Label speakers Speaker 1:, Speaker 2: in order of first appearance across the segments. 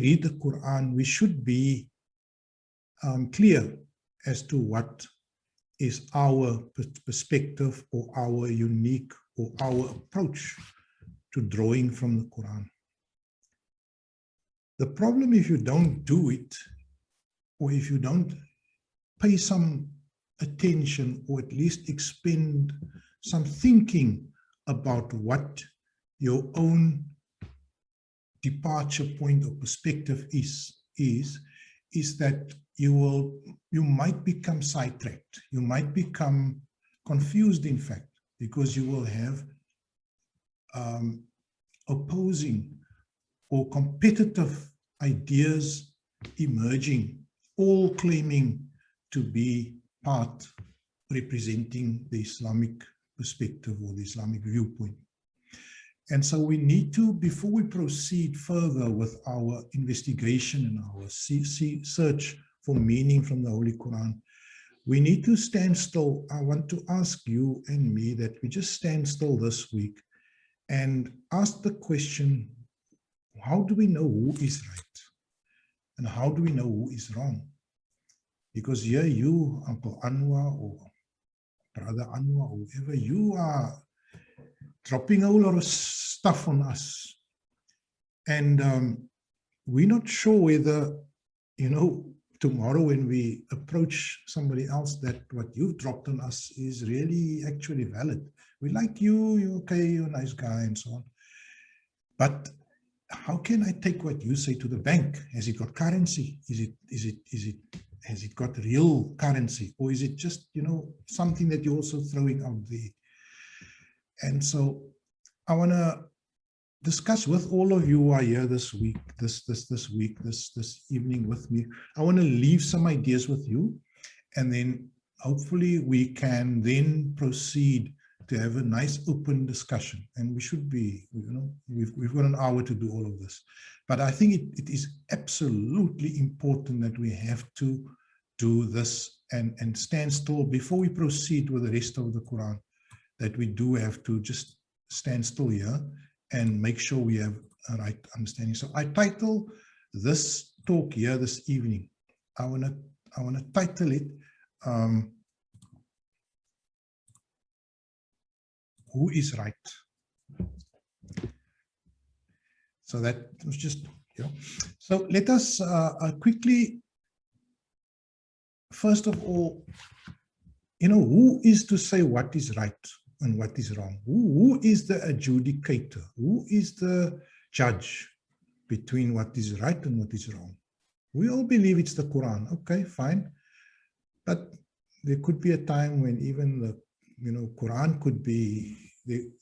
Speaker 1: read the Quran, we should be clear as to what is our perspective or our unique or our approach to drawing from the Quran. The problem, if you don't do it, or if you don't pay some attention, or at least expend some thinking about what your own departure point or perspective is that you might become sidetracked. You might become confused, in fact, because you will have opposing or competitive ideas emerging, all claiming to be part representing the Islamic perspective or the Islamic viewpoint. And so we need to, before we proceed further with our investigation and our search for meaning from the Holy Quran, we need to stand still. I want to ask you and me that we just stand still this week and ask the question, how do we know who is right? And how do we know who is wrong? Because here you, Uncle Anwar or Brother Anwar, or whoever, you are dropping a whole lot of stuff on us. And we're not sure whether, tomorrow when we approach somebody else, that what you've dropped on us is really actually valid. We like you, you're okay, you're a nice guy, and so on. But how can I take what you say to the bank? Has it got currency? Has it got real currency? Or is it just, something that you're also throwing out there? And so I want to discuss with all of you who are here this week, this evening with me. I want to leave some ideas with you, and then hopefully we can then proceed to have a nice open discussion. And we should be, we've got an hour to do all of this. But I think it is absolutely important that we have to do this and stand still before we proceed with the rest of the Quran, that we do have to just stand still here and make sure we have a right understanding. So I title this talk here this evening, I want to title it, Who is Right? So that was just, So let us quickly, first of all, who is to say what is right and what is wrong? Who is the adjudicator? Who is the judge between what is right and what is wrong? We all believe it's the Quran. Okay, fine. But there could be a time when even the Quran could be,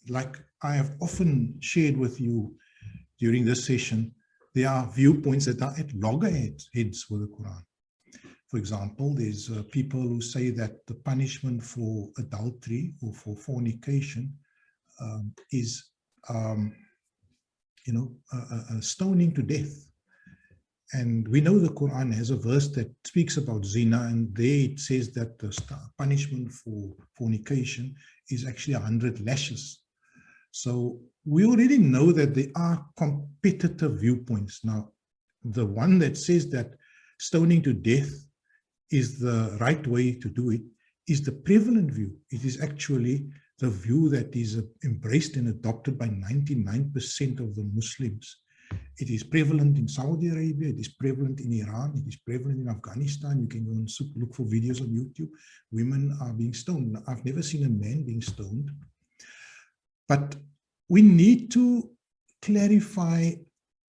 Speaker 1: like I have often shared with you during this session, there are viewpoints that are at loggerheads with the Quran. For example, there's people who say that the punishment for adultery or for fornication is, stoning to death. And we know the Quran has a verse that speaks about zina, and there it says that the punishment for fornication is actually 100 lashes. So we already know that there are competitive viewpoints. Now, the one that says that stoning to death is the right way to do it is the prevalent view. It is actually the view that is embraced and adopted by 99% of the Muslims. It is prevalent in Saudi Arabia, it is prevalent in Iran, it is prevalent in Afghanistan. You can go and look for videos on YouTube. Women are being stoned. I've never seen a man being stoned. But we need to clarify,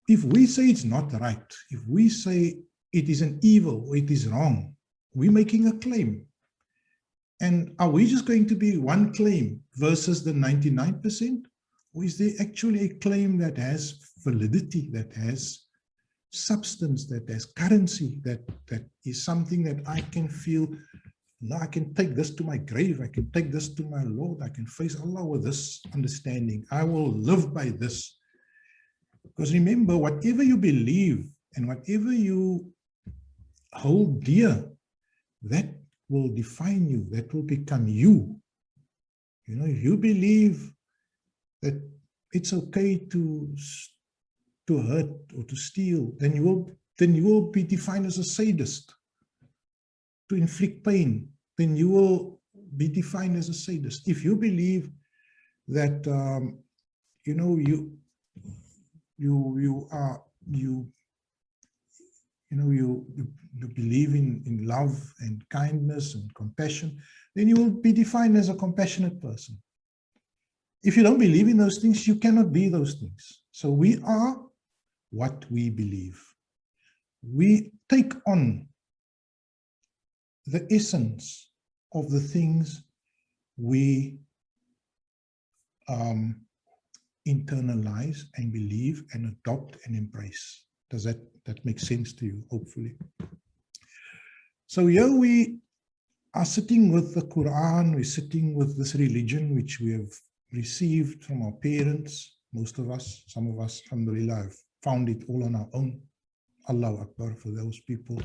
Speaker 1: if we say it's not right, if we say it is an evil or it is wrong, we're making a claim. And are we just going to be one claim versus the 99%? Or is there actually a claim that has validity, that has substance, that has currency, that is something that I can feel, no, I can take this to my grave, I can take this to my Lord, I can face Allah with this understanding. I will live by this. Because remember, whatever you believe and whatever you hold dear, that will define you, that will become you. If you believe that it's okay to to hurt or to steal, then you will be defined as a sadist. To inflict pain, then you will be defined as a sadist. If you believe that you believe in love and kindness and compassion, then you will be defined as a compassionate person. If you don't believe in those things, you cannot be those things. So we are what we believe. We take on the essence of the things we internalize and believe and adopt and embrace. Does that make sense to you, hopefully? So here we are sitting with the Quran, we're sitting with this religion which we have received from our parents, most of us, some of us, alhamdulillah, have found it all on our own. Allahu Akbar for those people,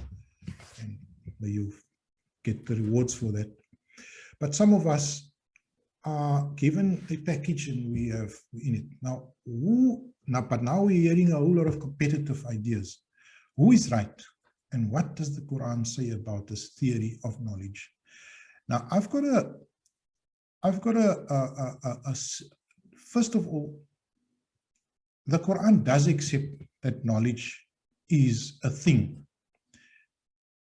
Speaker 1: and may you get the rewards for that. But some of us are given a package and we have in it. But now we're hearing a whole lot of competitive ideas. Who is right? And what does the Quran say about this theory of knowledge? Now, first of all, the Quran does accept that knowledge is a thing.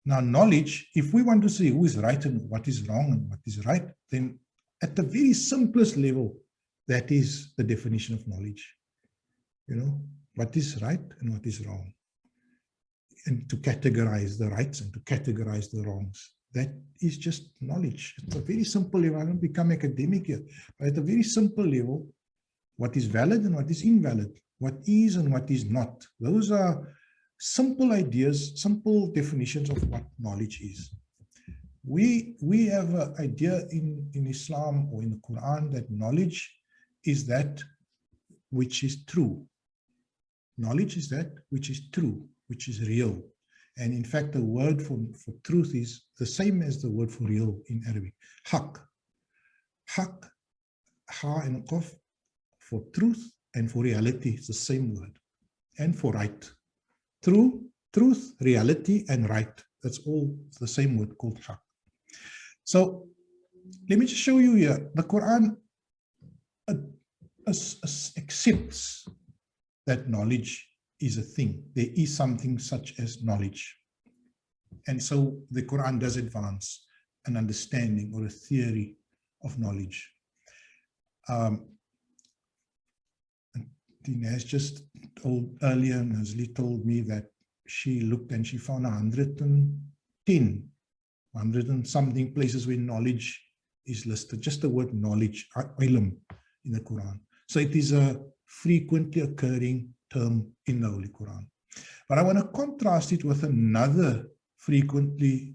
Speaker 1: Now, knowledge, if we want to say who is right and what is wrong and what is right, then at the very simplest level, that is the definition of knowledge. What is right and what is wrong. And to categorize the rights and to categorize the wrongs. That is just knowledge. It's a very simple level. I don't become academic here, but at a very simple level, what is valid and what is invalid, what is and what is not. Those are simple ideas, simple definitions of what knowledge is. We have an idea in Islam or in the Quran that knowledge is that which is true. Knowledge is that which is true, which is real. And in fact, the word for truth is the same as the word for real in Arabic. Haq. Haq, ha and qaf, for truth and for reality, it's the same word. And for right. True, truth, reality, and right. That's all the same word called haq. So let me just show you here. The Quran accepts that knowledge is a thing. There is something such as knowledge. And so the Quran does advance an understanding or a theory of knowledge. Dinaz just told earlier, Nazli told me that she looked and she found 110, 100 and something places where knowledge is listed. Just the word knowledge, ilm, in the Quran. So it is a frequently occurring term in the Holy Quran. But I want to contrast it with another frequently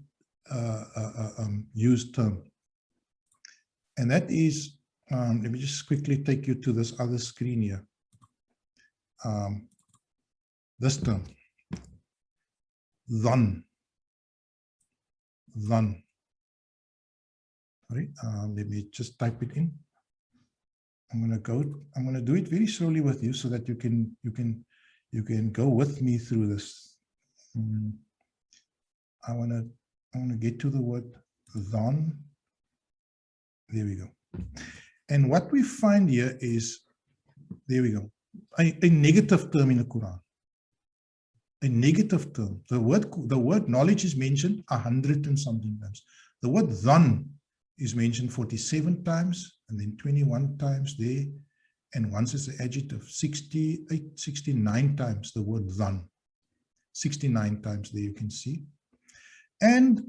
Speaker 1: used term. And that is, let me just quickly take you to this other screen here. This term, dhan. Dhan. Sorry, let me just type it in. I'm going to do it very slowly with you so that you can go with me through this. I want to get to the word dhan. There we go. And what we find here is, there we go, a negative term in the Quran. A negative term. The word knowledge is mentioned 100 and something times. The word dhan is mentioned 47 times and then 21 times there. And once it's an adjective, 68, 69 times the word dhan. 69 times there you can see. And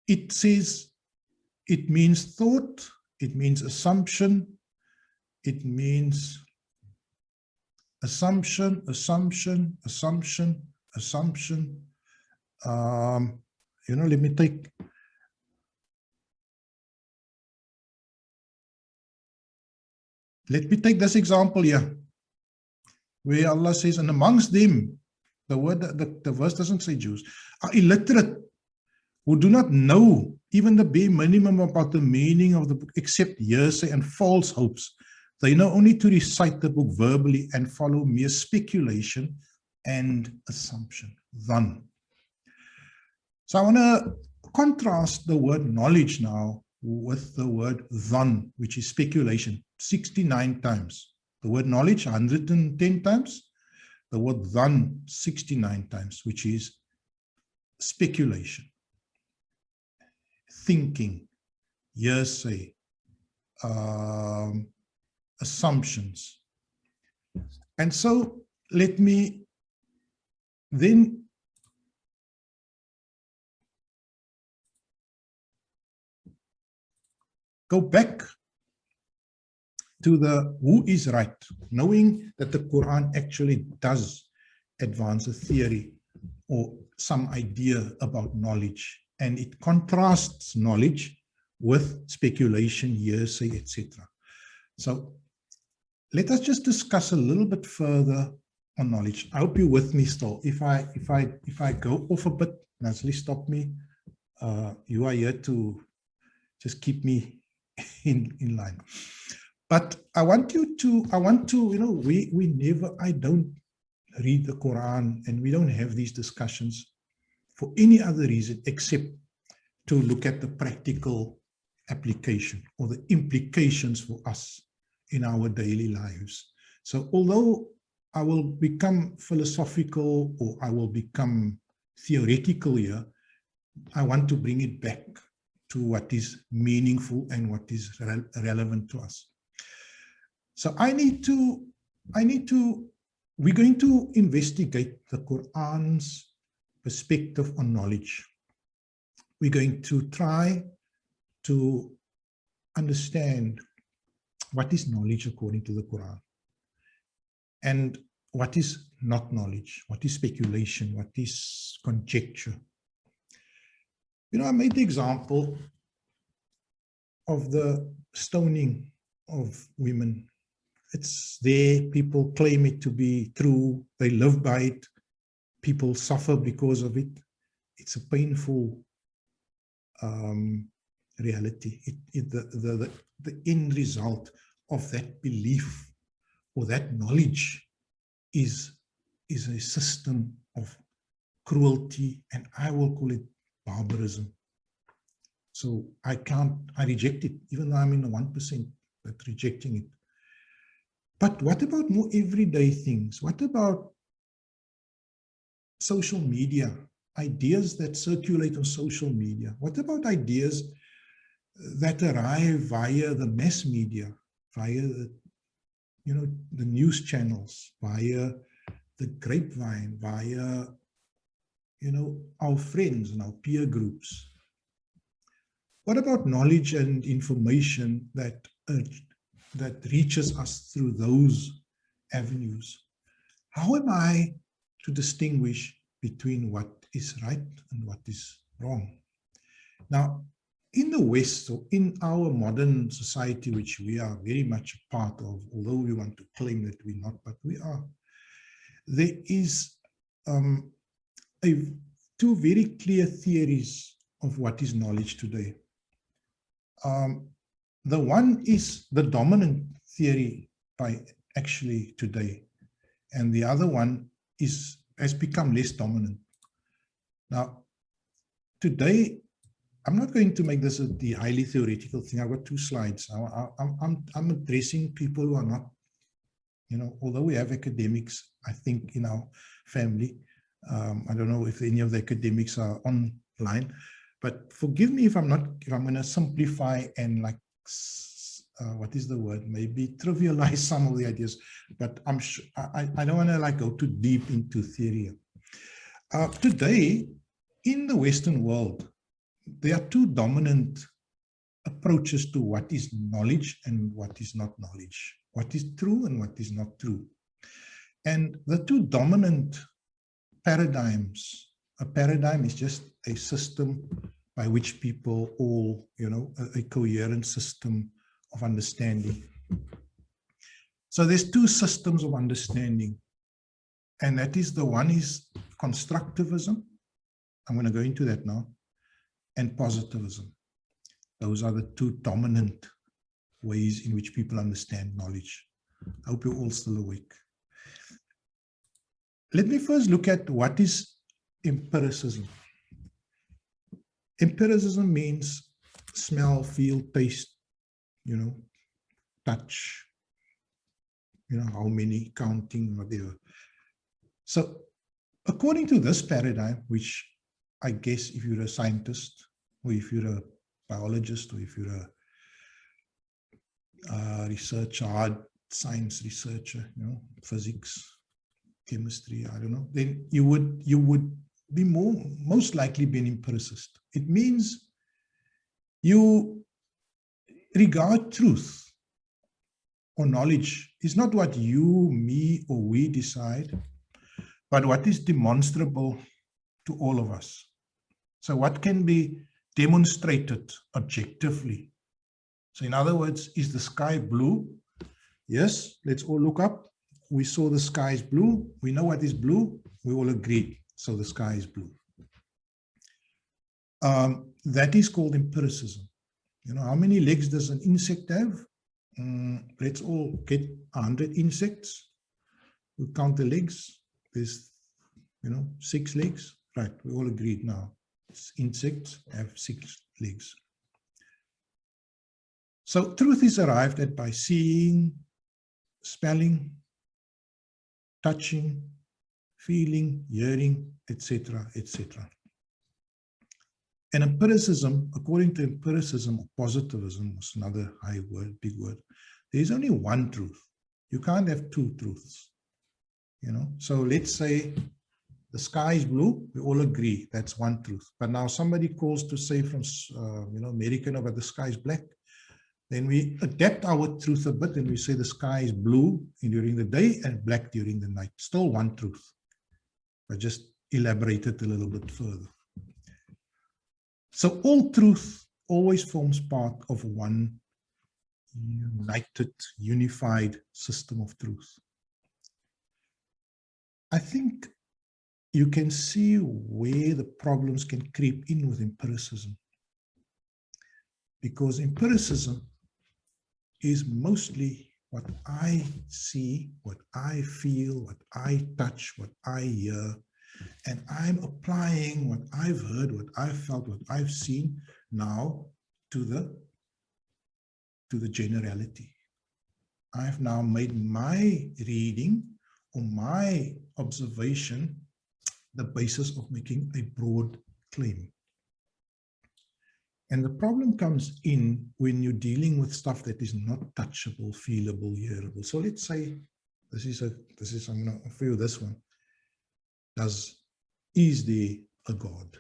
Speaker 1: it says, it means thought, it means assumption, it means assumption. Let me take, this example here, where Allah says, and amongst them, the verse doesn't say Jews, are illiterate, who do not know even the bare minimum about the meaning of the book, except hearsay and false hopes. They know only to recite the book verbally and follow mere speculation and assumption. Dhan. So I want to contrast the word knowledge now with the word dhan, which is speculation, 69 times. The word knowledge, 110 times. The word dhan, 69 times, which is speculation, thinking, hearsay, assumptions. And so let me then go back to the who is right, knowing that the Quran actually does advance a theory or some idea about knowledge, and it contrasts knowledge with speculation, hearsay, etc. So let us just discuss a little bit further on knowledge. I hope you're with me still. If I go off a bit, Nazli, stop me. You are here to just keep me in line. But I want to, you know, I don't read the Quran, and we don't have these discussions for any other reason except to look at the practical application or the implications for us in our daily lives. So although I will become philosophical or I will become theoretical here, I want to bring it back to what is meaningful and what is relevant to us. So we're going to investigate the Quran's perspective on knowledge. We're going to try to understand what is knowledge according to the Quran, and what is not knowledge, what is speculation, what is conjecture. You know, I made the example of the stoning of women. It's there, people claim it to be true, they live by it, people suffer because of it. It's a painful reality. The end result of that belief or that knowledge is a system of cruelty, and I will call it barbarism. So I reject it, even though I'm in the 1% that's rejecting it. But what about more everyday things? What about social media, ideas that circulate on social media? What about ideas that arrive via the mass media, via the, you know, the news channels, via the grapevine, via, you know, our friends and our peer groups? What about knowledge and information that reaches us through those avenues? How am I to distinguish between what is right and what is wrong? Now, in the West, or in our modern society, which we are very much a part of, although we want to claim that we're not, but we are, there is two very clear theories of what is knowledge today. The one is the dominant theory by actually today, and the other one has become less dominant. Now, today, I'm not going to make this the highly theoretical thing. I've got 2 slides. I'm addressing people who are not, you know, although we have academics, I think, in our family. I don't know if any of the academics are online, but forgive me if I'm going to simplify and like, what is the word? Maybe trivialize some of the ideas, but I'm sure I don't want to like go too deep into theory. Today, in the Western world, there are 2 dominant approaches to what is knowledge and what is not knowledge, what is true and what is not true. And the 2 dominant paradigms, a paradigm is just a system by which people all, you know, a coherent system of understanding. So there's 2 systems of understanding, and that is, the one is constructivism. I'm going to go into that now. And positivism. Those are the 2 dominant ways in which people understand knowledge. I hope you're all still awake. Let me first look at what is empiricism. Empiricism means smell, feel, taste, touch, how many, counting, whatever. So according to this paradigm, which I guess if you're a scientist, or if you're a biologist, or if you're a researcher, hard science researcher, physics, chemistry, I don't know, then you would be most likely be an empiricist. It means you regard truth or knowledge is not what you, me, or we decide, but what is demonstrable to all of us. So what can be demonstrated objectively? So in other words, is the sky blue? Yes, let's all look up. We saw the sky is blue. We know what is blue. We all agreed. So the sky is blue. That is called empiricism. How many legs does an insect have? Let's all get 100 insects. We count the legs. There's, 6 legs. Right, we all agreed now. Insects have 6 legs. So truth is arrived at by seeing, smelling, touching, feeling, hearing, etc., etc. And empiricism, according to empiricism or positivism, was another high word, big word. There is only one truth. You can't have 2 truths. So let's say the sky is blue. We all agree that's one truth. But now somebody calls to say from America, but the sky is black. Then we adapt our truth a bit and we say the sky is blue during the day and black during the night. Still one truth. I just elaborate it a little bit further. So all truth always forms part of one united, unified system of truth. I think you can see where the problems can creep in with empiricism. Because empiricism is mostly what I see, what I feel, what I touch, what I hear, and I'm applying what I've heard, what I've felt, what I've seen now to the generality. I've now made my reading or my observation the basis of making a broad claim. And the problem comes in when you're dealing with stuff that is not touchable, feelable, hearable. So let's say I'm going to offer you this one. Is there a God?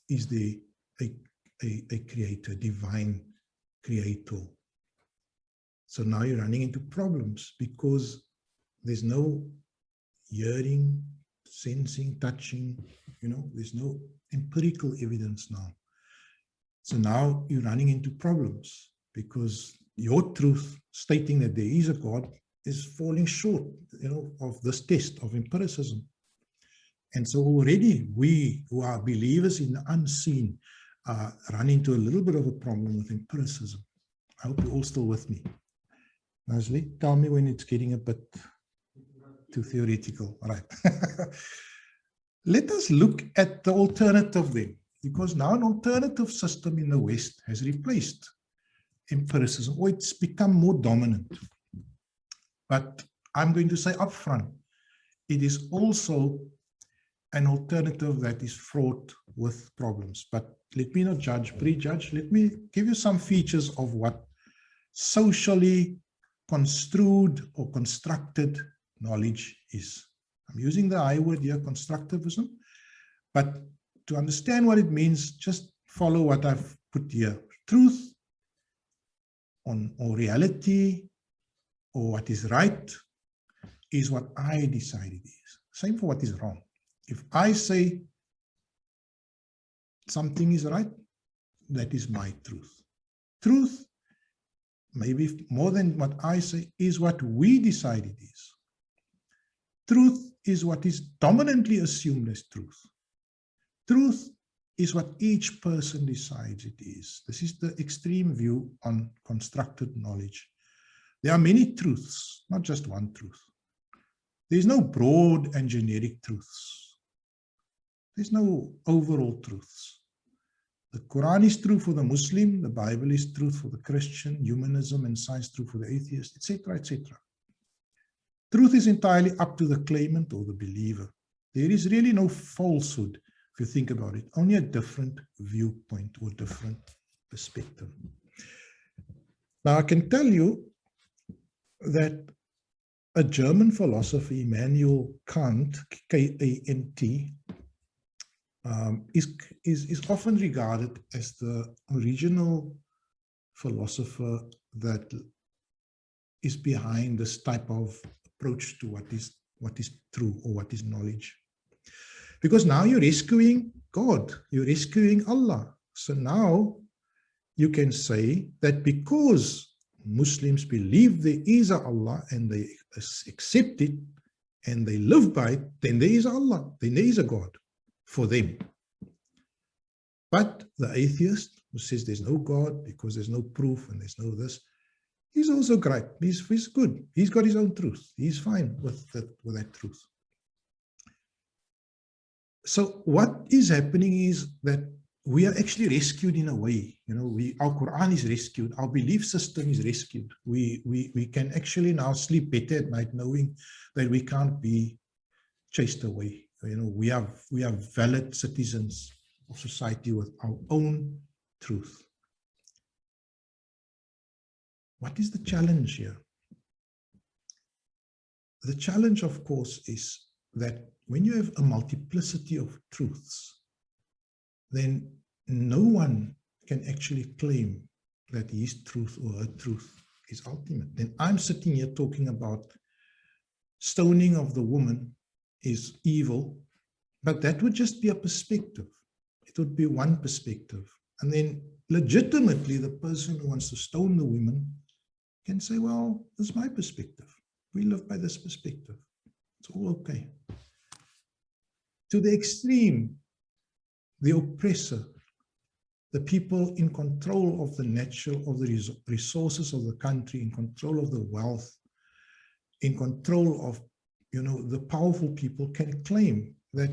Speaker 1: Is there a creator, divine creator? So now you're running into problems because there's no hearing, sensing, touching, there's no empirical evidence now. So now you're running into problems because your truth stating that there is a God is falling short, of this test of empiricism. And so already we who are believers in the unseen run into a little bit of a problem with empiricism. I hope you're all still with me. Leslie, tell me when it's getting a bit too theoretical. All right. Let us look at the alternative then, because now an alternative system in the West has replaced empiricism, or it's become more dominant. But I'm going to say upfront, it is also an alternative that is fraught with problems. But let me not prejudge. Let me give you some features of what socially construed or constructed knowledge is. I'm using the I word here, constructivism, but to understand what it means, just follow what I've put here. Truth or reality or what is right is what I decide it is. Same for what is wrong. If I say something is right, that is my truth. Truth, maybe more than what I say, is what we decide it is. Truth is what is dominantly assumed as truth. Truth is what each person decides it is. This is the extreme view on constructed knowledge. There are many truths, not just one truth. There's no broad and generic truths. There's no overall truths. The Quran is true for the Muslim, the Bible is true for the Christian, humanism and science true for the atheist, etc., etc. Truth is entirely up to the claimant or the believer. There is really no falsehood, if you think about it, only a different viewpoint or different perspective. Now, I can tell you that a German philosopher, Immanuel Kant, K-A-N-T, is often regarded as the original philosopher that is behind this type of approach to what is true or what is knowledge. Because now you're rescuing God, you're rescuing Allah. So now you can say that because Muslims believe there is a Allah and they accept it and they live by it, then there is Allah, then there is a God for them. But the atheist who says there's no God because there's no proof and there's no this, he's also great. He's good. He's got his own truth. He's fine with that truth. So what is happening is that we are actually rescued in a way. You know, our Quran is rescued. Our belief system is rescued. We can actually now sleep better at night knowing that we can't be chased away. You know, we are valid citizens of society with our own truth. What is the challenge here? The challenge, of course, is that when you have a multiplicity of truths, then no one can actually claim that his truth or her truth is ultimate. Then I'm sitting here talking about stoning of the woman is evil, but that would just be a perspective. It would be one perspective. And then legitimately, the person who wants to stone the woman can say, well, this is my perspective. We live by this perspective. It's all okay. To the extreme, the oppressor, the people in control of the resources of the country, in control of the wealth, in control of, you know, the powerful people can claim that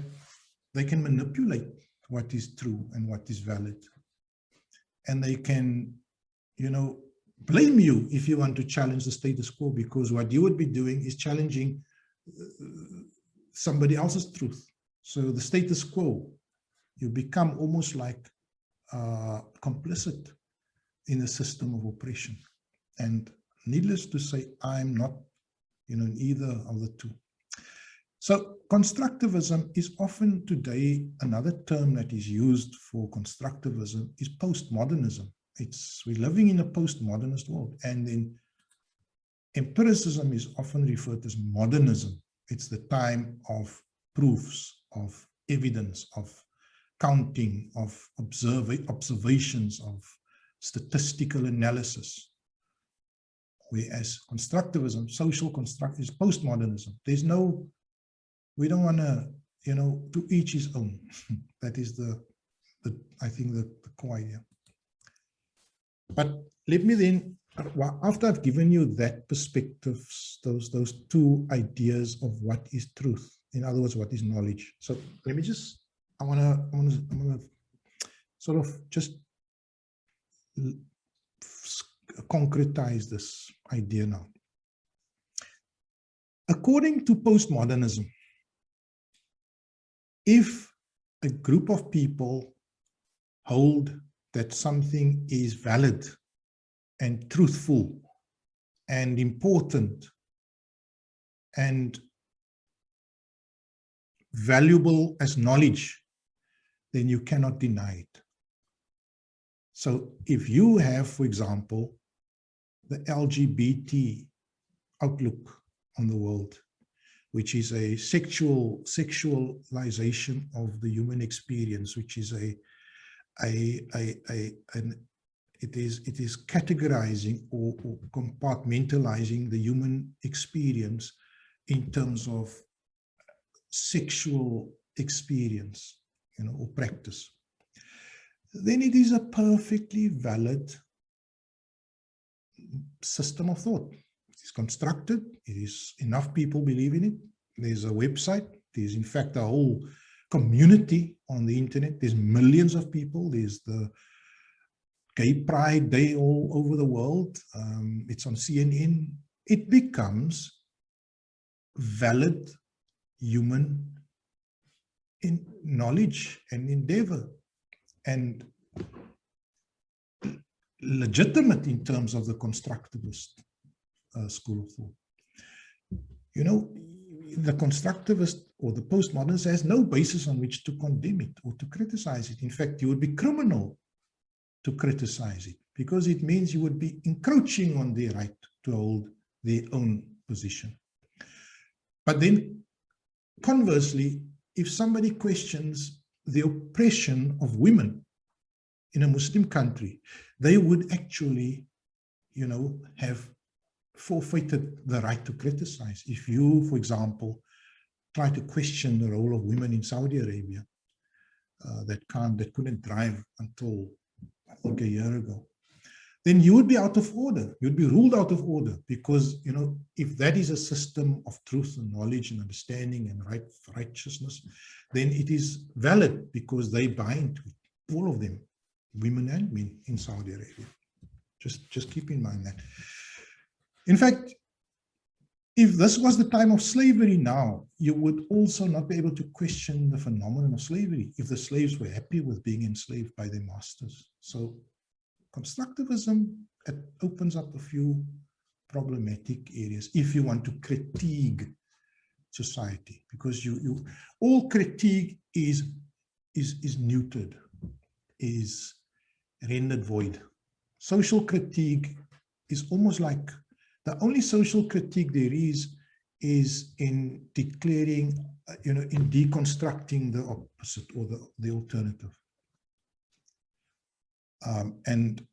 Speaker 1: they can manipulate what is true and what is valid. And they can, you know, blame you if you want to challenge the status quo, because what you would be doing is challenging somebody else's truth. So the status quo, you become almost like complicit in a system of oppression. And needless to say, I'm not, you know, in either of the two. So constructivism is often today, another term that is used for constructivism is postmodernism. We're living in a postmodernist world. And then empiricism is often referred to as modernism. It's the time of proofs, of evidence, of counting, of observations, of statistical analysis. Whereas constructivism, social construct, is postmodernism. There's no, we don't want to, you know, to each his own. That is I think the core idea. But let me then, after I've given you that perspective, those two ideas of what is truth, in other words, what is knowledge. So let me just, I want to sort of just concretize this idea now. According to postmodernism, if a group of people hold that something is valid and truthful and important and valuable as knowledge, then you cannot deny it. So if you have, for example, the LGBT outlook on the world, which is a sexualization of the human experience, which is it is categorizing or compartmentalizing the human experience in terms of sexual experience, you know, or practice. then it is a perfectly valid system of thought. It is constructed. It is enough people believe in it. There's a website. There's in fact a whole community on the internet. There's millions of people. There's the Gay Pride Day all over the world. It's on CNN. It becomes valid human in knowledge and endeavor, and legitimate in terms of the constructivist school of thought. You know, the constructivist or the postmodernist has no basis on which to condemn it or to criticize it. In fact, you would be criminal to criticize it, because it means you would be encroaching on their right to hold their own position. But then, conversely, if somebody questions the oppression of women in a Muslim country, they would actually, you know, have forfeited the right to criticize. If you, for example, try to question the role of women in Saudi Arabia, that couldn't drive until, I think, a year ago, then you would be out of order. You'd be ruled out of order, because, you know, if that is a system of truth and knowledge and understanding and righteousness, then it is valid because they buy into it, all of them, women and men in Saudi Arabia. Just keep in mind that. In fact, if this was the time of slavery now, you would also not be able to question the phenomenon of slavery if the slaves were happy with being enslaved by their masters. So constructivism, it opens up a few problematic areas if you want to critique society, because all critique is neutered, is rendered void. Social critique is almost like the only social critique there is in declaring, you know, in deconstructing the opposite or the alternative. And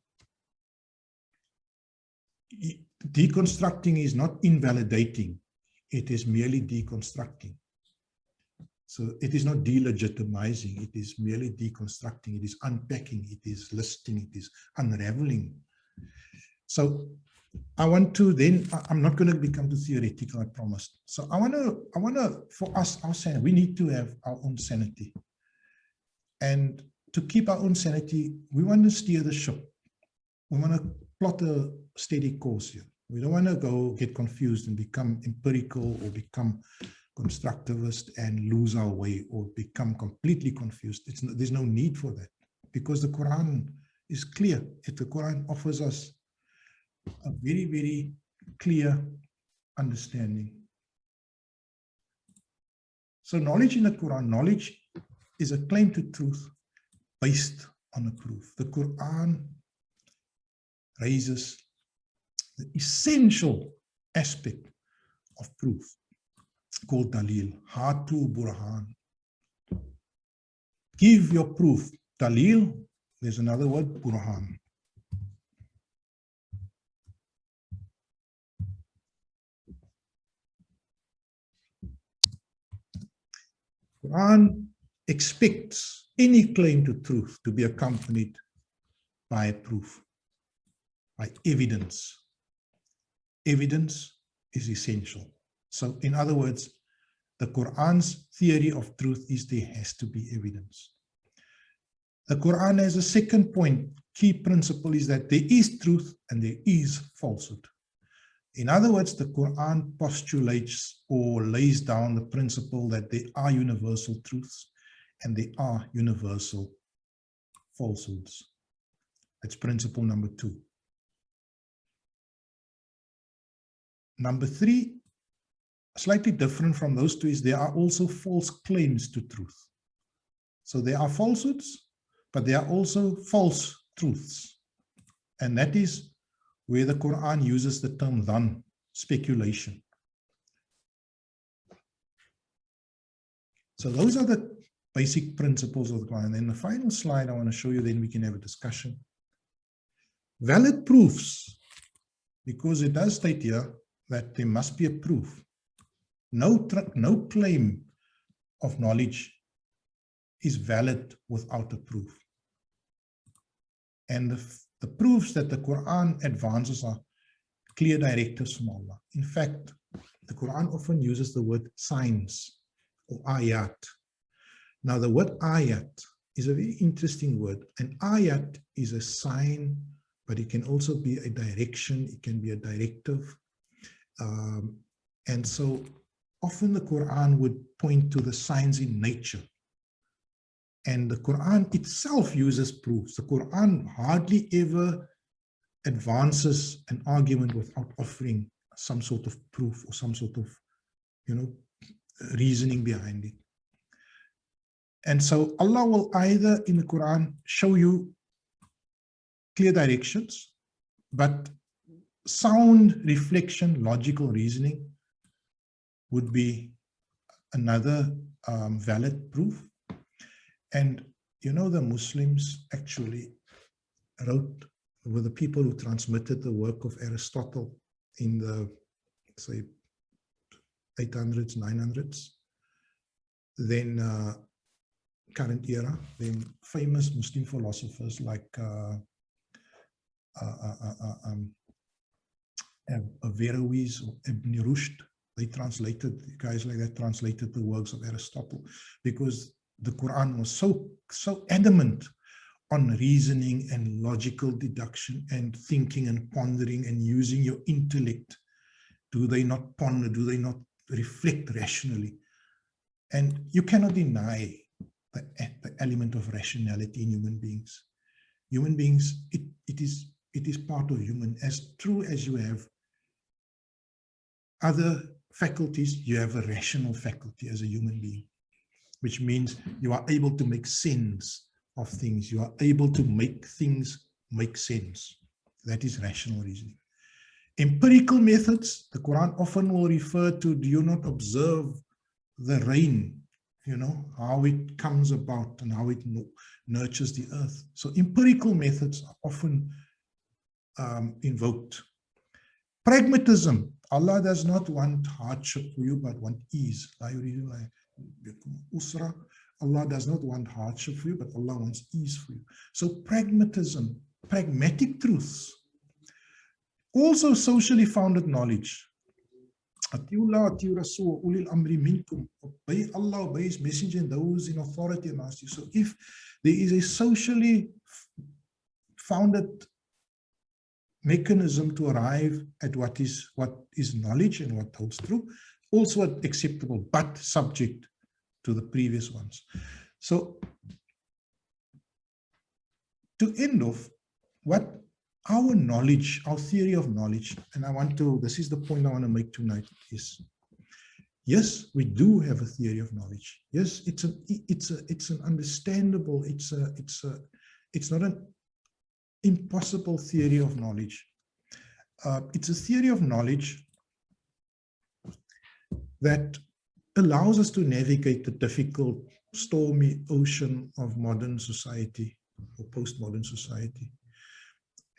Speaker 1: deconstructing is not invalidating, it is merely deconstructing. So it is not delegitimizing, it is merely deconstructing, it is unpacking, it is listing, it is unraveling. So I want to then, I'm not going to become too theoretical, I promised. So I want to, for us, our sanity, we need to have our own sanity. And to keep our own sanity, we want to steer the ship. We want to plot a steady course here. We don't want to go get confused and become empirical or become constructivist and lose our way or become completely confused. There's no need for that, because the Quran is clear. The Quran offers us a very, very clear understanding. So knowledge in the Quran, knowledge is a claim to truth based on a proof. The Quran raises the essential aspect of proof called dalil, hatu burhan. Give your proof. Dalil, there's another word, burhan. Quran expects any claim to truth to be accompanied by a proof, by evidence. Evidence is essential. So in other words, the Quran's theory of truth is there has to be evidence. The Quran has a second point, key principle, is that there is truth and there is falsehood. In other words, the Quran postulates or lays down the principle that there are universal truths and there are universal falsehoods. That's principle number 2. Number 3, slightly different from those two, is there are also false claims to truth. So there are falsehoods, but there are also false truths. And that is where the Quran uses the term dhan, speculation. So those are the basic principles of the Quran. And then the final slide I want to show you, then we can have a discussion. Valid proofs, because it does state here that there must be a proof. No claim of knowledge is valid without a proof. And the proofs that the Quran advances are clear directives from Allah. In fact, the Quran often uses the word signs or ayat. Now, the word ayat is a very interesting word. An ayat is a sign, but it can also be a direction. It can be a directive. And so often the Quran would point to the signs in nature. And the Quran itself uses proofs. The Quran hardly ever advances an argument without offering some sort of proof or some sort of, reasoning behind it. And so Allah will either in the Quran show you clear directions, but sound reflection, logical reasoning would be another valid proof. And the Muslims actually were the people who transmitted the work of Aristotle in the, say, 800s, 900s. Then current era, then famous Muslim philosophers like Averroes or Ibn Rushd, guys like that translated the works of Aristotle, because the Quran was so adamant on reasoning and logical deduction and thinking and pondering and using your intellect. Do they not ponder? Do they not reflect rationally? And you cannot deny the element of rationality in human beings. Human beings, it is part of human. As true as you have other faculties, you have a rational faculty as a human being, which means you are able to make sense of things. You are able to make things make sense. That is rational reasoning. Empirical methods, the Quran often will refer to, do you not observe the rain, how it comes about and how it nurtures the earth. So empirical methods are often invoked. Pragmatism, Allah does not want hardship for you, but want ease. Allah does not want hardship for you, but Allah wants ease for you. So pragmatism, pragmatic truths. Also socially founded knowledge. Atiullah, atiur Rasul, ulil amri minkum. Obey Allah, obey His Messenger, and those in authority amongst you. So if there is a socially founded mechanism to arrive at what is knowledge and what holds true, also acceptable, but subject to the previous ones. So to end off, what our knowledge, our theory of knowledge, and this is the point I want to make tonight, is yes, we do have a theory of knowledge. Yes, it's an understandable, it's not an impossible theory of knowledge. It's a theory of knowledge that allows us to navigate the difficult, stormy ocean of modern society or postmodern society.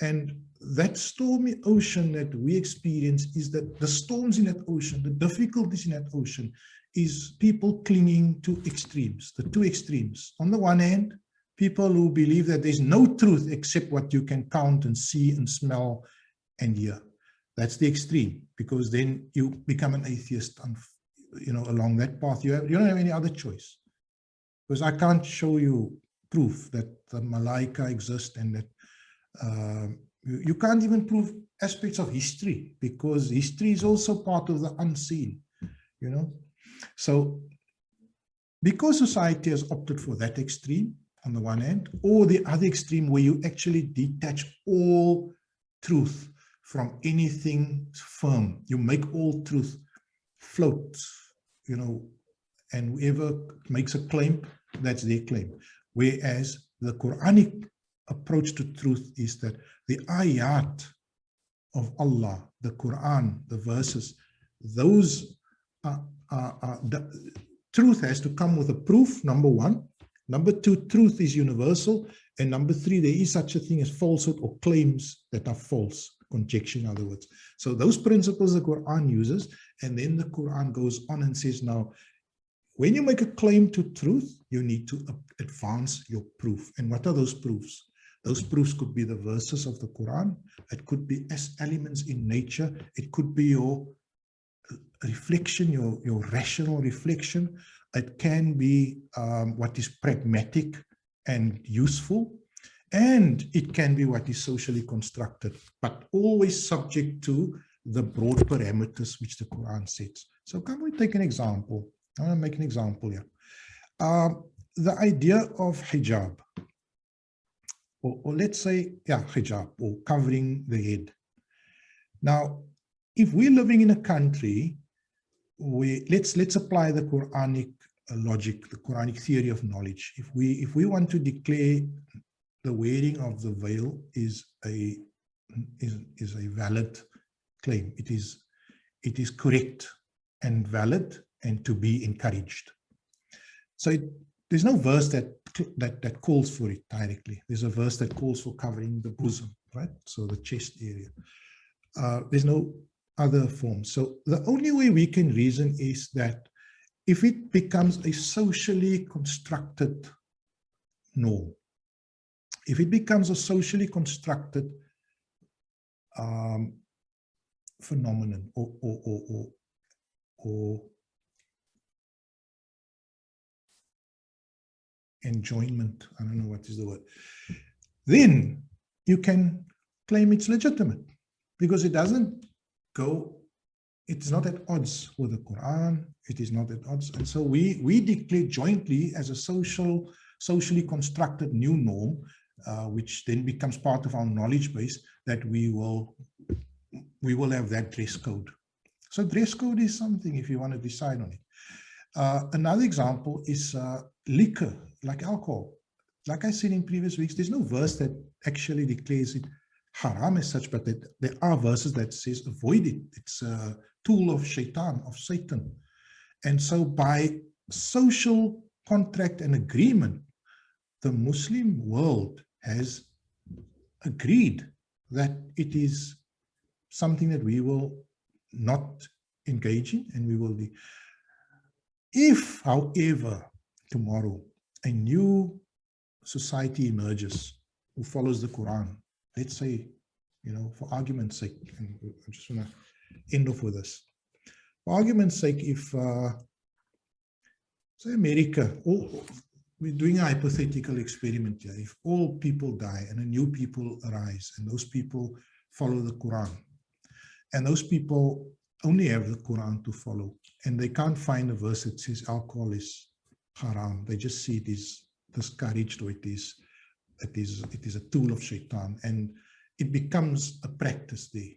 Speaker 1: And that stormy ocean that we experience is that the storms in that ocean, the difficulties in that ocean, is people clinging to extremes, the two extremes. On the one hand, people who believe that there's no truth except what you can count and see and smell and hear. That's the extreme, because then you become an atheist, along that path. You don't have any other choice. Because I can't show you proof that the Malaika exist and that you can't even prove aspects of history, because history is also part of the unseen, So because society has opted for that extreme on the one hand, or the other extreme where you actually detach all truth from anything firm, you make all truth float, and whoever makes a claim, that's their claim. Whereas the Quranic approach to truth is that the ayat of Allah, the Quran, the verses, those the truth has to come with a proof, number one. Number two, truth is universal. And number three, there is such a thing as falsehood or claims that are false, conjecture in other words. So those principles the Quran uses, and then the Quran goes on and says, now, when you make a claim to truth, you need to advance your proof. And what are those proofs? Those proofs could be the verses of the Quran. It could be as elements in nature. It could be your reflection, your rational reflection. It can be what is pragmatic and useful. And it can be what is socially constructed, but always subject to the broad parameters which the Quran sets. So can we take an example? I want to make an example here. The idea of hijab, or let's say, yeah, hijab, or covering the head. Now, if we're living in a country where, let's apply the Quranic logic, the Quranic theory of knowledge. If we want to declare the wearing of the veil is a valid claim, it is correct and valid and to be encouraged. So there's no verse that calls for it directly. There's a verse that calls for covering the bosom, right? So the chest area. There's no other form. So the only way we can reason is that if it becomes a socially constructed norm, if it becomes a socially constructed phenomenon or enjoyment, I don't know what is the word, then you can claim it's legitimate because it doesn't go, it's not at odds with the Quran, it is not at odds. And so we declare jointly as a socially constructed new norm, which then becomes part of our knowledge base, that we will have that dress code. So dress code is something if you want to decide on it. Another example is liquor, like alcohol. Like I said in previous weeks, there's no verse that actually declares it haram as such, but there are verses that says avoid it. It's a tool of shaitan, of Satan. And so by social contract and agreement, the Muslim world has agreed that it is something that we will not engage in, and we will be. If, however, tomorrow a new society emerges who follows the Quran, let's say, for argument's sake, and I just want to end off with this. For argument's sake, if, say, America, we're doing a hypothetical experiment here. If all people die and a new people arise, and those people follow the Quran, and those people only have the Quran to follow, and they can't find a verse that says alcohol is haram, they just see it is discouraged, or it is a tool of shaitan, and it becomes a practice there.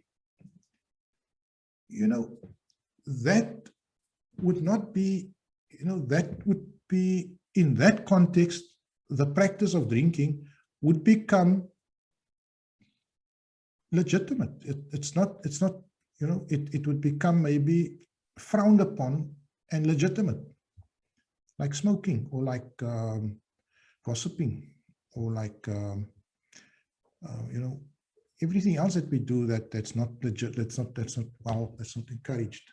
Speaker 1: That would not be, that would be, in that context, the practice of drinking would become legitimate. It's not, it would become maybe frowned upon and legitimate, like smoking, or like gossiping, or like, everything else that we do that's not legit, that's not encouraged.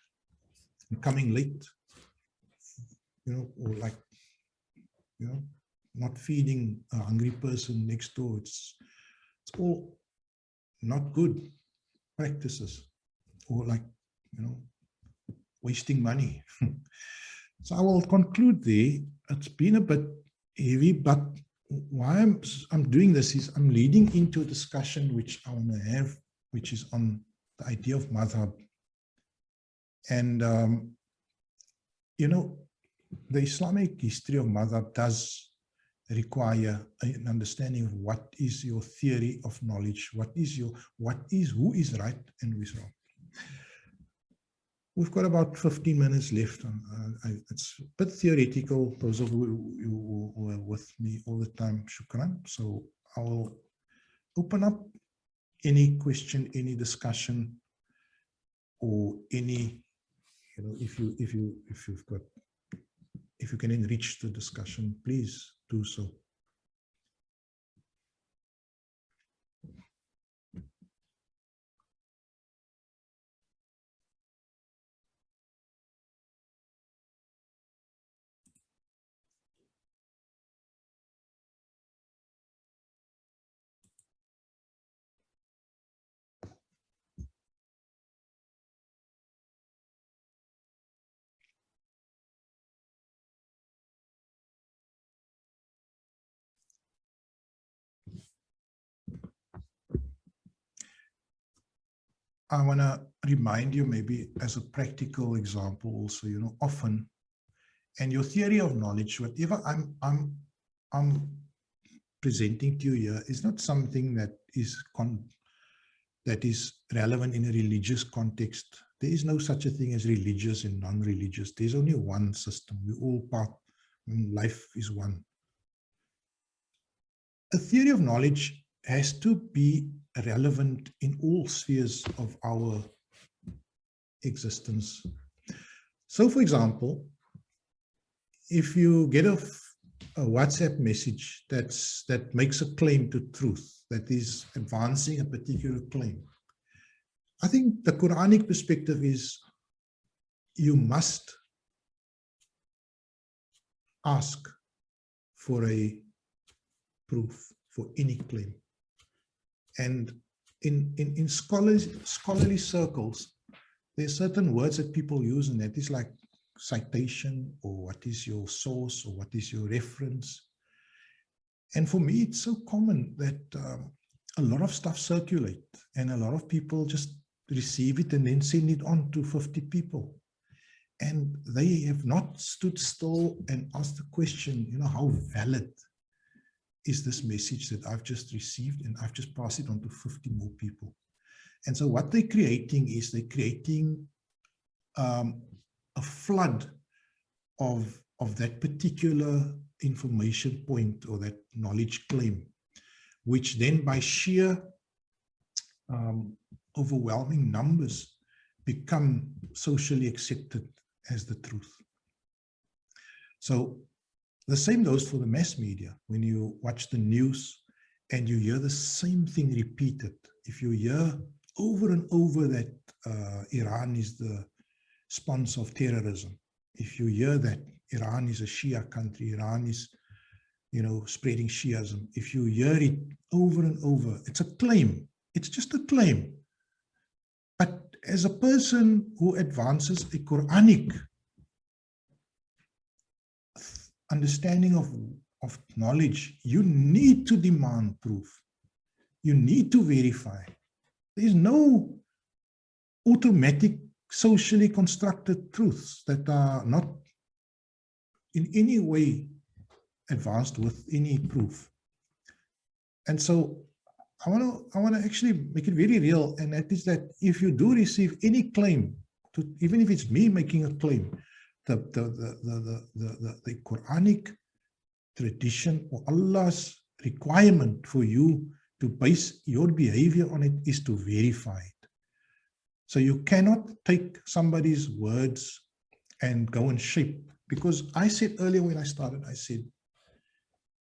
Speaker 1: And coming late, or like, not feeding a hungry person next door. It's all not good practices, or like, wasting money. So I will conclude there. It's been a bit heavy, but why I'm doing this is I'm leading into a discussion which I want to have, which is on the idea of madhab. And, the Islamic history of madhab does require an understanding of what is your theory of knowledge, who is right and who is wrong. We've got about 15 minutes left. It's a bit theoretical. Those of you who are with me all the time, shukran. So I will open up any question, any discussion, or any, if you can enrich the discussion, please do so. I want to remind you, maybe as a practical example also, often, and your theory of knowledge, whatever I'm presenting to you here, is not something that is relevant in a religious context. There is no such a thing as religious and non-religious. There's only one system. We all part, life is one. A theory of knowledge has to be relevant in all spheres of our existence. So, for example, if you get a WhatsApp message that makes a claim to truth, that is advancing a particular claim, I think the Quranic perspective is you must ask for a proof for any claim. And in scholarly circles, there are certain words that people use, and that is like citation, or what is your source, or what is your reference. And for me, it's so common that a lot of stuff circulate, and a lot of people just receive it and then send it on to 50 people. And they have not stood still and asked the question, how valid is this message that I've just received, and I've just passed it on to 50 more people. And so what they're creating is they're creating a flood of that particular information point or that knowledge claim, which then by sheer overwhelming numbers become socially accepted as the truth. So the same goes for the mass media. When you watch the news and you hear the same thing repeated, if you hear over and over that Iran is the sponsor of terrorism, if you hear that Iran is a Shia country, Iran is, spreading Shiism, if you hear it over and over, it's a claim. It's just a claim. But as a person who advances a Quranic understanding of knowledge, you need to demand proof. You need to verify. There's no automatic socially constructed truths that are not in any way advanced with any proof. And so I want to actually make it very real, and that is that if you do receive any claim, even if it's me making a claim, the Quranic tradition or Allah's requirement for you to base your behavior on it is to verify it. So you cannot take somebody's words and go and shape, because I said earlier when I started, I said,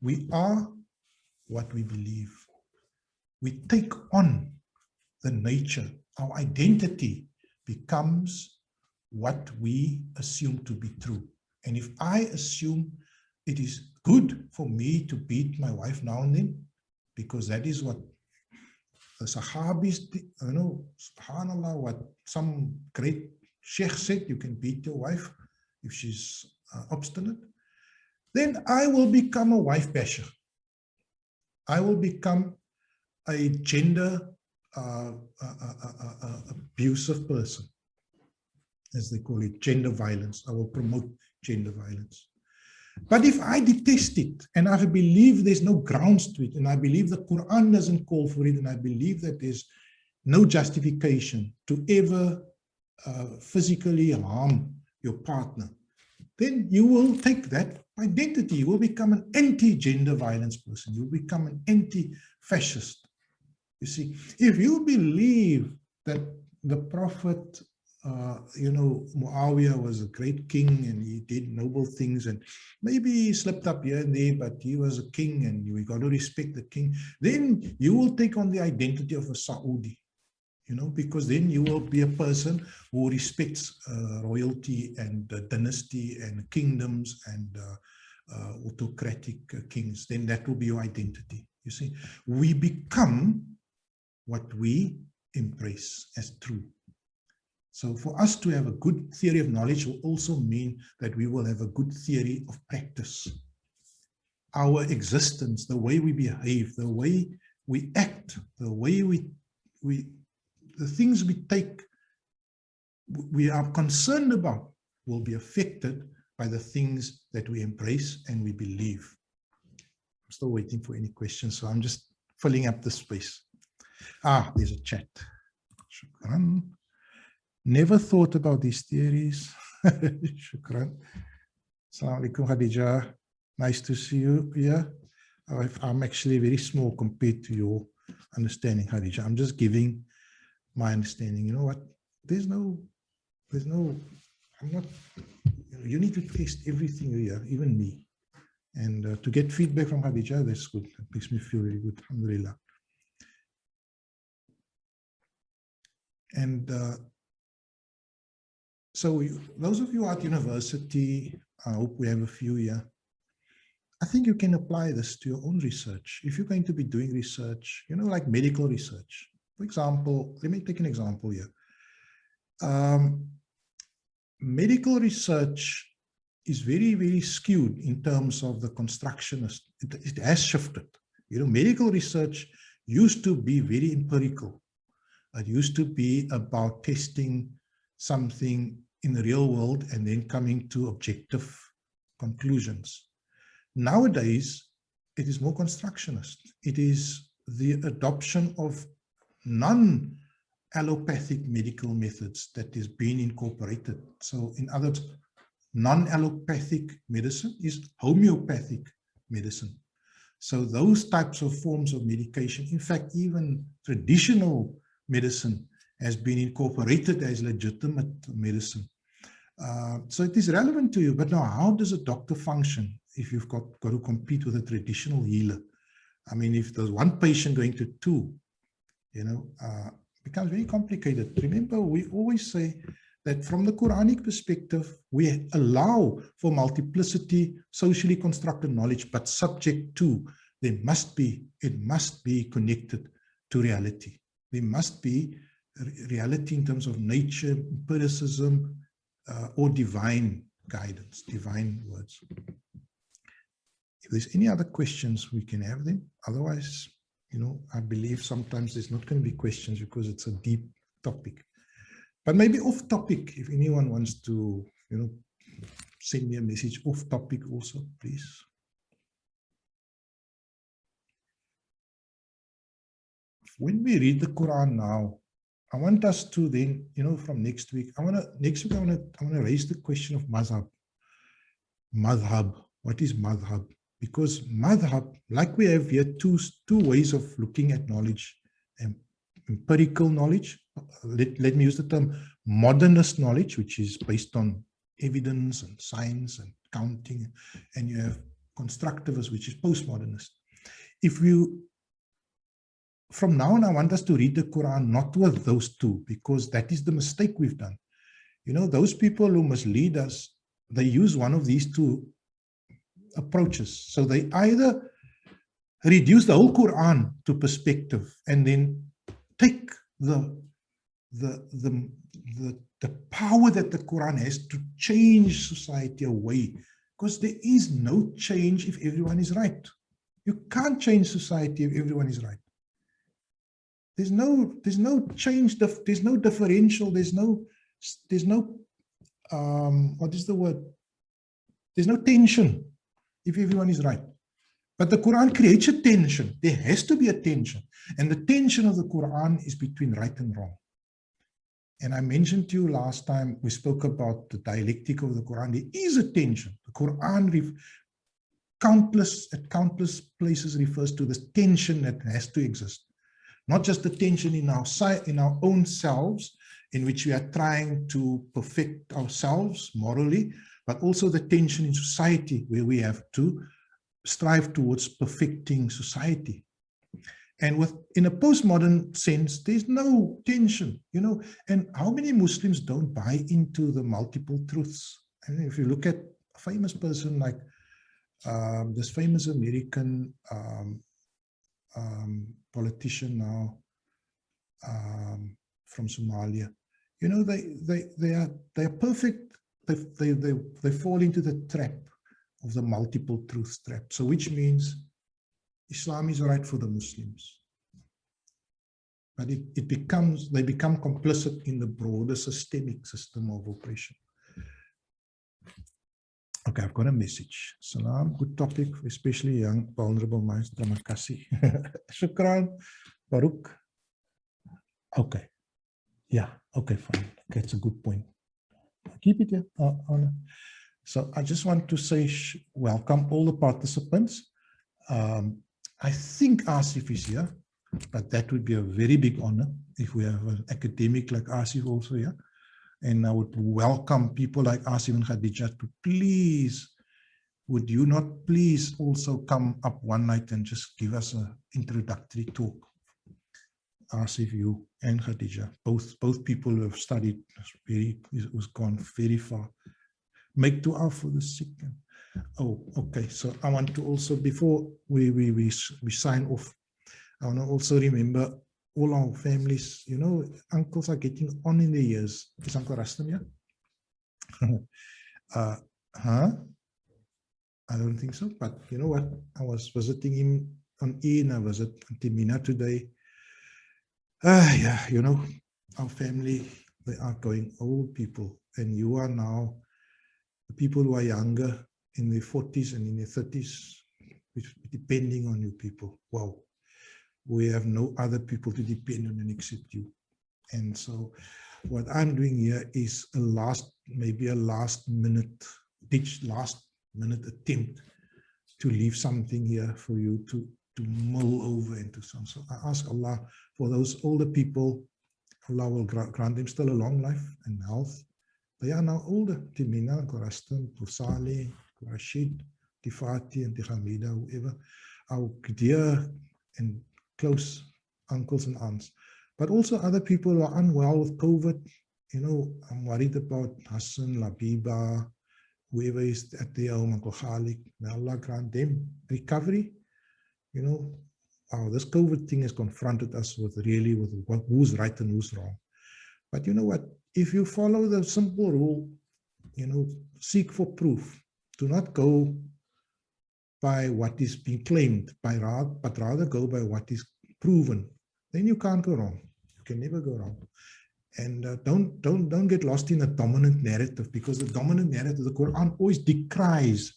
Speaker 1: we are what we believe. We take on the nature. Our identity becomes what we assume to be true. And if I assume it is good for me to beat my wife now and then, because that is what the Sahabis, subhanAllah, what some great sheikh said, you can beat your wife if she's obstinate, then I will become a wife basher. I will become a gender abusive person, as they call it, gender violence. I will promote gender violence. But if I detest it, and I believe there's no grounds to it, and I believe the Quran doesn't call for it, and I believe that there's no justification to ever physically harm your partner, then you will take that identity. You will become an anti-gender violence person. You will become an anti-fascist. You see, if you believe that the Prophet, Muawiyah was a great king and he did noble things, and maybe he slipped up here and there, but he was a king and we got to respect the king, then you will take on the identity of a Saudi, because then you will be a person who respects royalty and dynasty and kingdoms and autocratic kings. Then that will be your identity. You see, we become what we embrace as true. So for us to have a good theory of knowledge will also mean that we will have a good theory of practice. Our existence, the way we behave, the way we act, the way we the things we are concerned about will be affected by the things that we embrace and we believe. I'm still waiting for any questions, so I'm just filling up the space. There's a chat. Shukran. Never thought about these theories. Shukran. Assalamu alaikum, Khadija. Nice to see you here. I'm actually very small compared to your understanding, Khadija. I'm just giving my understanding. You know what? You need to taste everything here, even me. And to get feedback from Khadija, that's good. That makes me feel really good. Alhamdulillah. And so those of you at university, I hope we have a few here. I think you can apply this to your own research. If you're going to be doing research, like medical research. For example, let me take an example here. Medical research is very, very skewed in terms of the constructionist. It has shifted. Medical research used to be very empirical. It used to be about testing something in the real world and then coming to objective conclusions. Nowadays, it is more constructionist. It is the adoption of non-allopathic medical methods that is being incorporated. So in other words, non-allopathic medicine is homeopathic medicine. So those types of forms of medication, in fact, even traditional medicine has been incorporated as legitimate medicine. So it is relevant to you, but now how does a doctor function if you've got to compete with a traditional healer? I mean, if there's one patient going to two, it becomes very complicated. Remember, we always say that from the Quranic perspective, we allow for multiplicity, socially constructed knowledge, but subject to, it must be connected to reality. There must be reality in terms of nature, empiricism, or divine guidance, divine words. If there's any other questions, we can have them. Otherwise, I believe sometimes there's not going to be questions because it's a deep topic. But maybe off topic, if anyone wants to, send me a message off topic also, please. When we read the Quran now, I want us to then, from next week, I want to raise the question of madhab. Madhab, what is madhab? Because madhab, like we have here two ways of looking at knowledge, empirical knowledge, let me use the term modernist knowledge, which is based on evidence and science and counting, and you have constructivist, which is postmodernist. From now on, I want us to read the Quran not with those two, because that is the mistake we've done. Those people who mislead us, they use one of these two approaches. So they either reduce the whole Quran to perspective and then take the power that the Quran has to change society away, because there is no change if everyone is right. You can't change society if everyone is right. There's no change, there's no differential, there's no what is the word? There's no tension if everyone is right. But the Quran creates a tension. There has to be a tension. And the tension of the Quran is between right and wrong. And I mentioned to you last time, we spoke about the dialectic of the Quran. There is a tension. The Quran at countless places refers to this tension that has to exist. Not just the tension in our own selves, in which we are trying to perfect ourselves morally, but also the tension in society, where we have to strive towards perfecting society. And in a postmodern sense, there's no tension, and how many Muslims don't buy into the multiple truths? I mean, if you look at a famous person like this famous American politician now from Somalia, they are perfect. They fall into the trap of the multiple truths trap. So which means Islam is right for the Muslims, but they become complicit in the broader systemic system of oppression. Okay, I've got a message. Salam, good topic, especially young, vulnerable minds. Terima kasih. Shukran, Baruch. Okay. Yeah, okay, fine. Okay, it's a good point. Keep it here, Anna. So I just want to say welcome all the participants. I think Asif is here, but that would be a very big honor if we have an academic like Asif also here. And I would welcome people like Asif and Khadija to please, would you not please also come up one night and just give us an introductory talk? Asif, you and Khadija, both people who have studied was gone very far. Make dua for the sick. Oh, okay. So I want to also, before we sign off, I want to also remember all our families. You know, uncles are getting on in the years. Is Uncle Rastam here? Huh? I don't think so. But you know what? I was visiting him on in. I was at Timina today. Yeah, you know, our family, they are going old people, and you are now the people who are younger in their 40s and in their 30s, depending on you people. Wow, we have no other people to depend on except you. And so what I'm doing here is maybe a last minute attempt to leave something here for you to mull over into some. So I ask Allah for those older people, Allah will grant them still a long life and health. They are now older. Timina, Gorastan, Pusale, Rashid, Tifati, and Tihamida, whoever, our dear and close uncles and aunts. But also other people who are unwell with COVID. You know, I'm worried about Hassan, Labiba, whoever is at their home, Uncle Khalik. May Allah grant them recovery. You know, this COVID thing has confronted us with who's right and who's wrong. But you know what? If you follow the simple rule, you know, seek for proof. Do not go by what is being claimed, but rather go by what is proven. Then you can't go wrong. You can never go wrong. And don't get lost in a dominant narrative, because the dominant narrative, the Quran always decries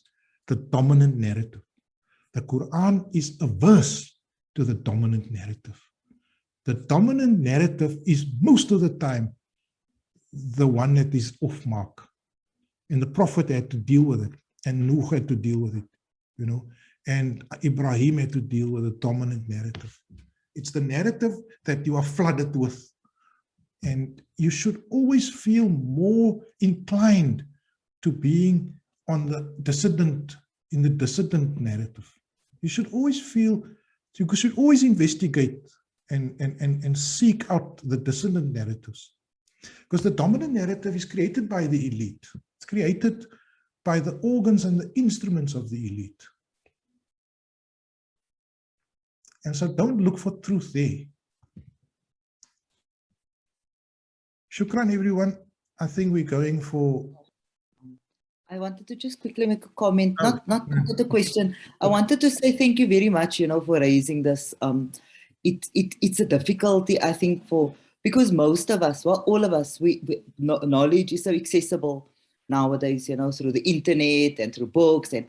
Speaker 1: the dominant narrative. The Quran is averse to the dominant narrative. The dominant narrative is most of the time the one that is off mark. And the Prophet had to deal with it, and Nuh had to deal with it, you know, and Ibrahim had to deal with the dominant narrative. It's the narrative that you are flooded with. And you should always feel more inclined to being on the dissident, in the dissident narrative. You should always feel, you should always investigate and seek out the dissident narratives. Because the dominant narrative is created by the elite. It's created by the organs and the instruments of the elite. And so don't look for truth there. Shukran, everyone. I think we're going for...
Speaker 2: I wanted to just quickly make a comment, not the question. I wanted to say thank you very much, you know, for raising this. It's a difficulty, I think, because most of us, well, all of us, knowledge is so accessible nowadays, you know, through the internet and through books, and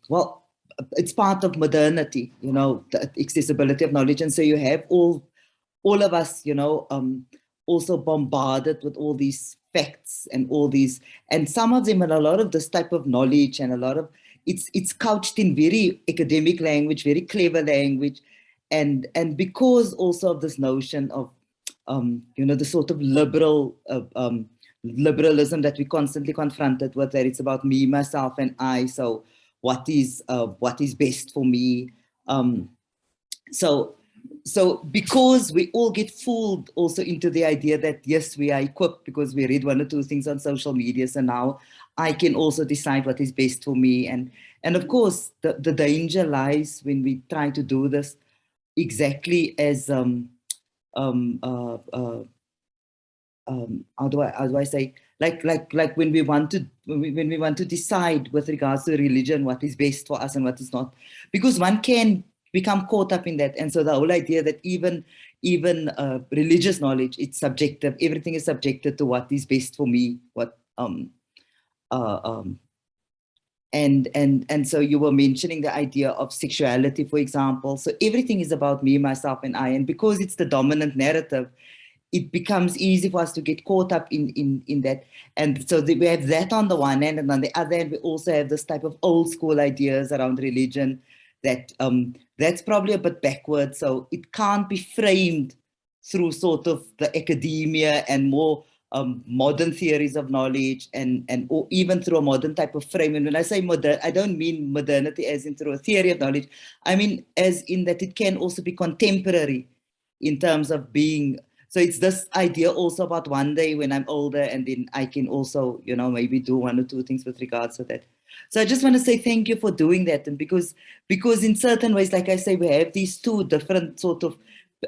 Speaker 2: well, it's part of modernity, you know, the accessibility of knowledge, and so you have all of us, you know, also bombarded with all these facts and all these, and some of them, and a lot of this type of knowledge, and a lot of it's couched in very academic language, very clever language, and because also of this notion of you know, the sort of liberalism that we constantly confronted with, that it's about me, myself, and I. So what is best for me? So because we all get fooled also into the idea that, yes, we are equipped because we read one or two things on social media, so now I can also decide what is best for me. And of course, the danger lies when we try to do this exactly as, how do I say, like when we want to decide with regards to religion what is best for us and what is not, because one can become caught up in that. And so the whole idea that even religious knowledge, it's subjective. Everything is subjected to what is best for me. And so you were mentioning the idea of sexuality, for example. So everything is about me, myself, and I. And because it's the dominant narrative, it becomes easy for us to get caught up in that. And so we have that on the one hand, and on the other hand, we also have this type of old school ideas around religion that that's probably a bit backward. So it can't be framed through sort of the academia and more modern theories of knowledge, or even through a modern type of frame. And when I say modern, I don't mean modernity as in through a theory of knowledge. I mean as in that it can also be contemporary in terms of being. So it's this idea also about one day when I'm older, and then I can also, you know, maybe do one or two things with regards to that. So I just want to say thank you for doing that. And because in certain ways, like I say, we have these two different sort of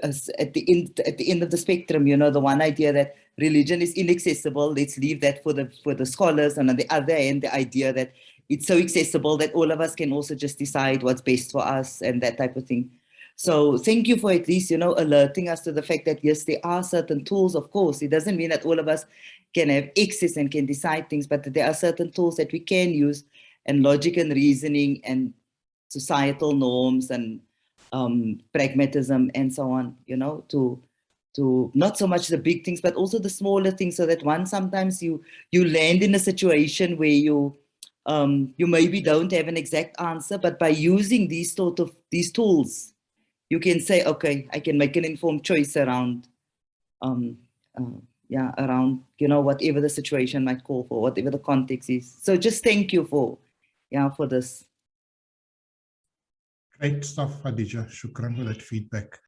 Speaker 2: at the end of the spectrum, you know, the one idea that religion is inaccessible, let's leave that for the scholars, and on the other end, the idea that it's so accessible that all of us can also just decide what's best for us and that type of thing. So thank you for at least, you know, alerting us to the fact that yes, there are certain tools, of course. It doesn't mean that all of us can have access and can decide things, but that there are certain tools that we can use, and logic and reasoning and societal norms and pragmatism and so on, you know, to not so much the big things, but also the smaller things, so that sometimes you land in a situation where you maybe don't have an exact answer, but by using these tools, you can say, okay, I can make an informed choice around, around, you know, whatever the situation might call for, whatever the context is. So just thank you for this.
Speaker 1: Great stuff, Khadija. Shukran for that feedback.